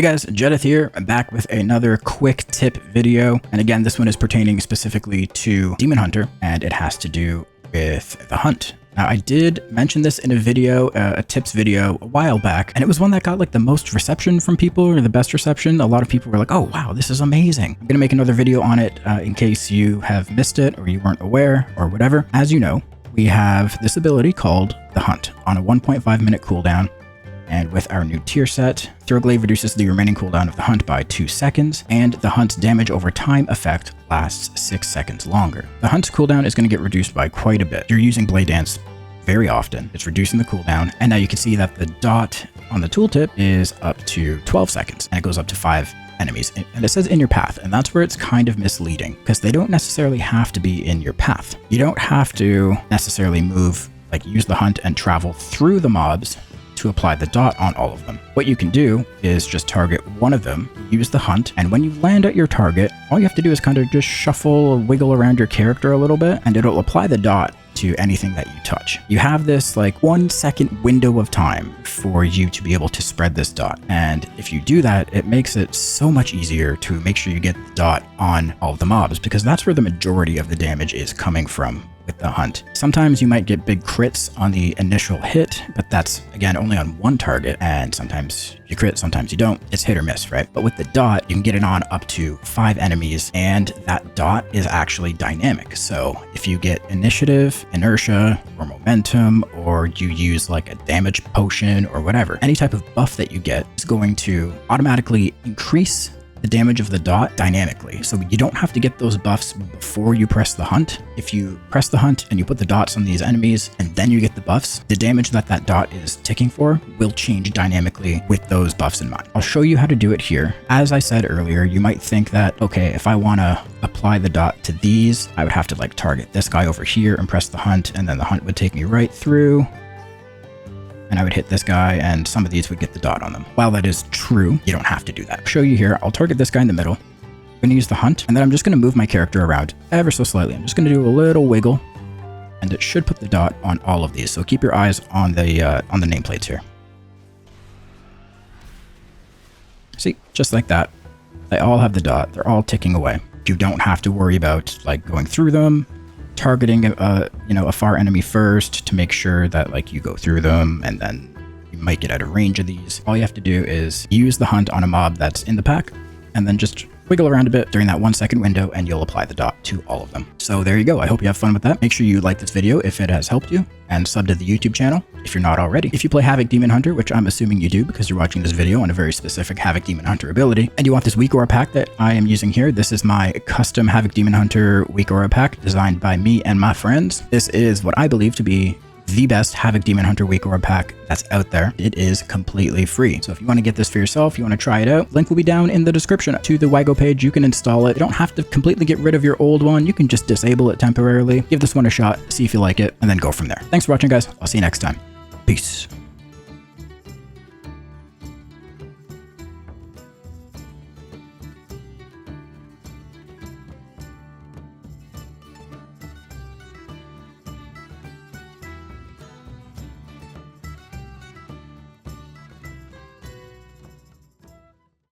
Hey guys, Jedith here. I'm back with another quick tip video. And again, this one is pertaining specifically to Demon Hunter, and it has to do with the hunt. Now, I did mention this in a video, a tips video a while back, and it was one that got like the most reception from people, or the best reception. A lot of people were like, oh wow, this is amazing. I'm gonna make another video on it in case you have missed it or you weren't aware or whatever. As you know, we have this ability called the Hunt on a 1.5 minute cooldown. And with our new tier set, Throglaive reduces the remaining cooldown of the Hunt by 2 seconds, and the Hunt's damage over time effect lasts 6 seconds longer. The Hunt's cooldown is going to get reduced by quite a bit. You're using Blade Dance very often. It's reducing the cooldown, and now you can see that the dot on the tooltip is up to 12 seconds, and it goes up to 5 enemies. And it says in your path, and that's where it's kind of misleading, because they don't necessarily have to be in your path. You don't have to necessarily move, like use the Hunt and travel through the mobs to apply the dot on all of them. What you can do is just target one of them, use the Hunt, and when you land at your target, all you have to do is kind of just shuffle or wiggle around your character a little bit, and it'll apply the dot to anything that you touch. You have this like 1 second window of time for you to be able to spread this dot. And if you do that, it makes it so much easier to make sure you get the dot on all of the mobs, because that's where the majority of the damage is coming from with the Hunt. Sometimes you might get big crits on the initial hit, but that's again only on one target, and sometimes you crit, sometimes you don't. It's hit or miss, right? But with the dot, you can get it on up to 5 enemies, and that dot is actually dynamic. So if you get initiative, inertia, or momentum, or you use like a damage potion or whatever, any type of buff that you get is going to automatically increase the damage of the dot dynamically. So you don't have to get those buffs before you press the Hunt. If you press the Hunt and you put the dots on these enemies and then you get the buffs, the damage that that dot is ticking for will change dynamically with those buffs in mind. I'll show you how to do it here. As I said earlier, you might think that, okay, if I want to apply the dot to these, I would have to like target this guy over here and press the Hunt, and then the Hunt would take me right through, and I would hit this guy, and some of these would get the dot on them. While that is true, you don't have to do that. I'll show you here. I'll target this guy in the middle. I'm going to use the Hunt, and then I'm just going to move my character around ever so slightly. I'm just going to do a little wiggle, and it should put the dot on all of these. So keep your eyes on the nameplates here. See, just like that. They all have the dot. They're all ticking away. You don't have to worry about like going through them, targeting a far enemy first to make sure that like you go through them, and then you might get out of range of these. All you have to do is use the Hunt on a mob that's in the pack, and then just wiggle around a bit during that 1 second window, and you'll apply the dot to all of them. So there you go. I hope you have fun with that. Make sure you like this video if it has helped you, and sub to the YouTube channel if you're not already. If you play HAVOC Demon Hunter, which I'm assuming you do because you're watching this video on a very specific HAVOC Demon Hunter ability, and you want this weak aura pack that I am using here, this is my custom HAVOC Demon Hunter weak aura pack designed by me and my friends. This is what I believe to be the best HAVOC Demon Hunter weak aura pack that's out there. It is completely free. So if you want to get this for yourself, you want to try it out, link will be down in the description to the WAGO page. You can install it. You don't have to completely get rid of your old one. You can just disable it temporarily. Give this one a shot, see if you like it, and then go from there. Thanks for watching, guys. I'll see you next time. Peace.